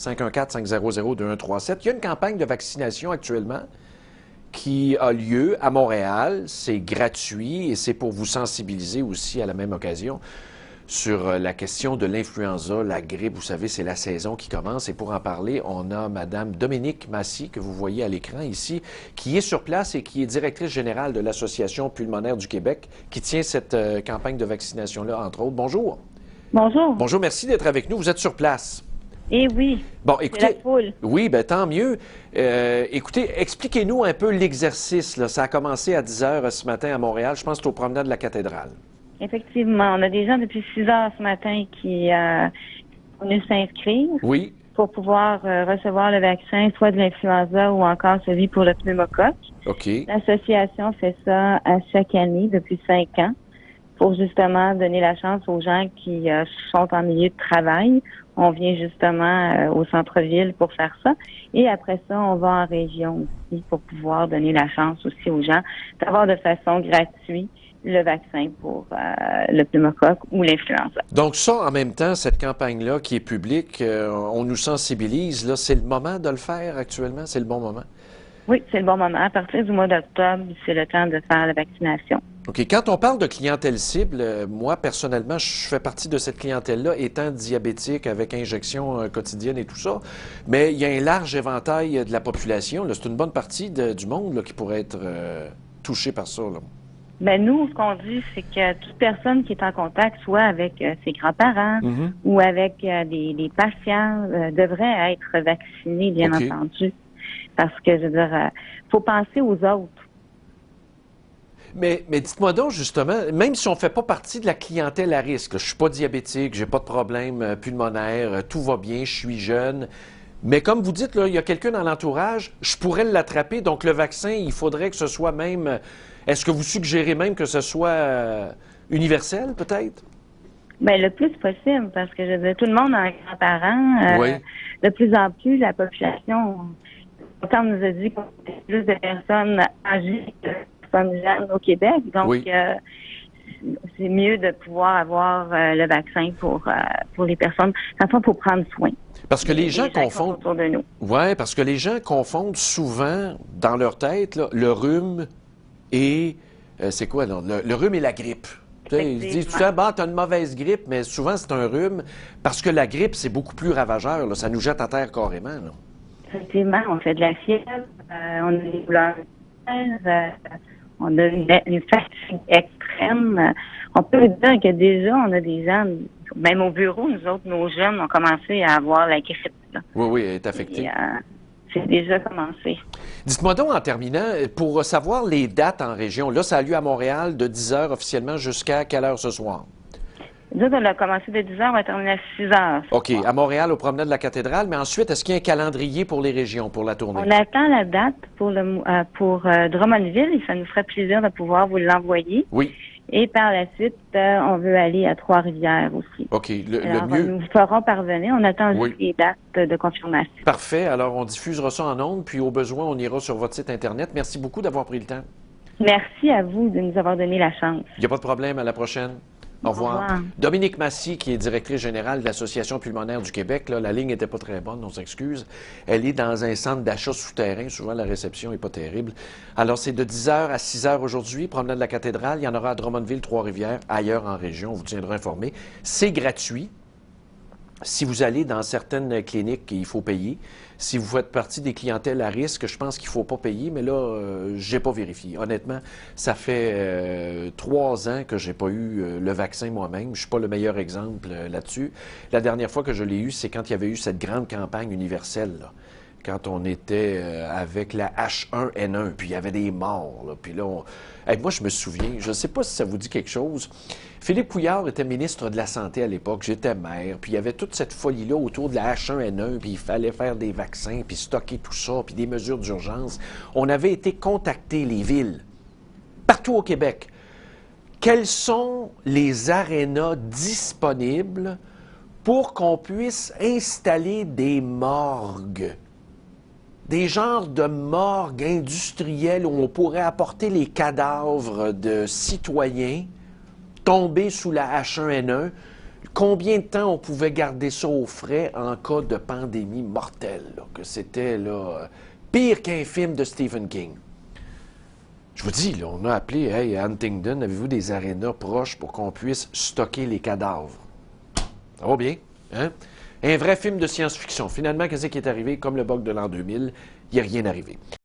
514-500-2137. Il y a une campagne de vaccination actuellement qui a lieu à Montréal. C'est gratuit et c'est pour vous sensibiliser aussi à la même occasion sur la question de l'influenza, la grippe. Vous savez, c'est la saison qui commence. Et pour en parler, on a Mme Dominique Massy, que vous voyez à l'écran ici, qui est sur place et qui est directrice générale de l'Association pulmonaire du Québec, qui tient cette campagne de vaccination-là, entre autres. Bonjour. Bonjour. Bonjour, merci d'être avec nous. Vous êtes sur place. Eh oui, Bon, écoutez, c'est la foule. Oui, bien, tant mieux. Écoutez, expliquez-nous un peu l'exercice, là. Ça a commencé à 10 heures ce matin à Montréal. Je pense que c'est au promenade de la cathédrale. Effectivement, on a des gens depuis 6 heures ce matin qui sont venus s'inscrire Oui. pour pouvoir recevoir le vaccin, soit de l'influenza ou encore celui pour le pneumocoque. OK. L'association fait ça à chaque année depuis 5 ans pour justement donner la chance aux gens qui sont en milieu de travail. On vient justement au centre-ville pour faire ça. Et après ça, on va en région aussi pour pouvoir donner la chance aussi aux gens d'avoir de façon gratuite le vaccin pour le pneumocoque ou l'influenza. Donc ça, en même temps, cette campagne-là qui est publique, on nous sensibilise. Là, c'est le moment de le faire actuellement? C'est le bon moment? Oui, c'est le bon moment. À partir du mois d'octobre, c'est le temps de faire la vaccination. OK. Quand on parle de clientèle cible, moi, personnellement, je fais partie de cette clientèle-là, étant diabétique avec injection quotidienne et tout ça. Mais il y a un large éventail de la population. C'est une bonne partie du monde là, qui pourrait être touchée par ça. Là. Ben nous, ce qu'on dit, c'est que toute personne qui est en contact, soit avec ses grands-parents ou avec des patients, devrait être vaccinée, bien entendu. Parce que, je veux dire, faut penser aux autres. Mais dites-moi donc, justement, même si on ne fait pas partie de la clientèle à risque, là, je ne suis pas diabétique, j'ai pas de problème pulmonaire, tout va bien, je suis jeune, mais comme vous dites, là, il y a quelqu'un dans l'entourage, je pourrais l'attraper, donc le vaccin, il faudrait que ce soit même... Est-ce que vous suggérez même que ce soit universel, peut-être? Bien, le plus possible, parce que, je veux dire, tout le monde a un grand-parent. Oui. De plus en plus, la population... Quand on nous a dit qu'on était plus de personnes âgées que de personnes jeunes au Québec, donc c'est mieux de pouvoir avoir le vaccin pour les personnes. De toute façon, il faut prendre soin. Parce que les gens confondent. Autour de nous. Oui, parce que les gens confondent souvent dans leur tête là, le rhume et c'est quoi là? Le rhume et la grippe. Ils se disent tout le temps, bah, t'as une mauvaise grippe, mais souvent c'est un rhume parce que la grippe, c'est beaucoup plus ravageur. Là, ça nous jette à terre carrément. Là. Effectivement, on fait de la fièvre, on a des douleurs, on a une fatigue extrême. On peut dire que déjà, on a des gens, même au bureau, nous autres, nos jeunes ont commencé à avoir la grippe. Là. Oui, elle est affectée. C'est déjà commencé. Dites-moi donc, en terminant, pour savoir les dates en région, là, ça a lieu à Montréal de 10 heures officiellement jusqu'à quelle heure ce soir? Nous, on a commencé de 10 heures, on va terminer à 6 heures. OK. À Montréal, au promenade de la cathédrale. Mais ensuite, est-ce qu'il y a un calendrier pour les régions, pour la tournée? On attend la date pour Drummondville et ça nous ferait plaisir de pouvoir vous l'envoyer. Oui. Et par la suite, on veut aller à Trois-Rivières aussi. OK. Alors, le mieux... nous ferons parvenir. On attend juste les dates de confirmation. Parfait. Alors, on diffusera ça en ondes, puis au besoin, on ira sur votre site Internet. Merci beaucoup d'avoir pris le temps. Merci à vous de nous avoir donné la chance. Il n'y a pas de problème. À la prochaine. Au revoir. Dominique Massy, qui est directrice générale de l'Association pulmonaire du Québec, là, la ligne n'était pas très bonne, on s'excuse. Elle est dans un centre d'achat souterrain. Souvent, la réception n'est pas terrible. Alors, c'est de 10 h à 6 h aujourd'hui, promenade de la cathédrale. Il y en aura à Drummondville, Trois-Rivières, ailleurs en région. On vous tiendra informé. C'est gratuit. Si vous allez dans certaines cliniques, il faut payer. Si vous faites partie des clientèles à risque, je pense qu'il ne faut pas payer, mais là, je n'ai pas vérifié. Honnêtement, ça fait 3 ans que je n'ai pas eu le vaccin moi-même. Je ne suis pas le meilleur exemple là-dessus. La dernière fois que je l'ai eu, c'est quand il y avait eu cette grande campagne universelle, là. Quand on était avec la H1N1, puis il y avait des morts. Là, puis là, moi, je me souviens, je ne sais pas si ça vous dit quelque chose, Philippe Couillard était ministre de la Santé à l'époque, j'étais maire, puis il y avait toute cette folie-là autour de la H1N1, puis il fallait faire des vaccins, puis stocker tout ça, puis des mesures d'urgence. On avait été contacter les villes, partout au Québec. Quels sont les arénas disponibles pour qu'on puisse installer des morgues? Des genres de morgues industrielles où on pourrait apporter les cadavres de citoyens tombés sous la H1N1, Combien de temps on pouvait garder ça au frais en cas de pandémie mortelle, là, que c'était là, pire qu'un film de Stephen King. Je vous dis, là, on a appelé, hey, à Huntingdon, avez-vous des arénas proches pour qu'on puisse stocker les cadavres? Ça va bien, hein? Un vrai film de science-fiction. Finalement, qu'est-ce qui est arrivé? Comme le bug de l'an 2000, il n'y a rien arrivé.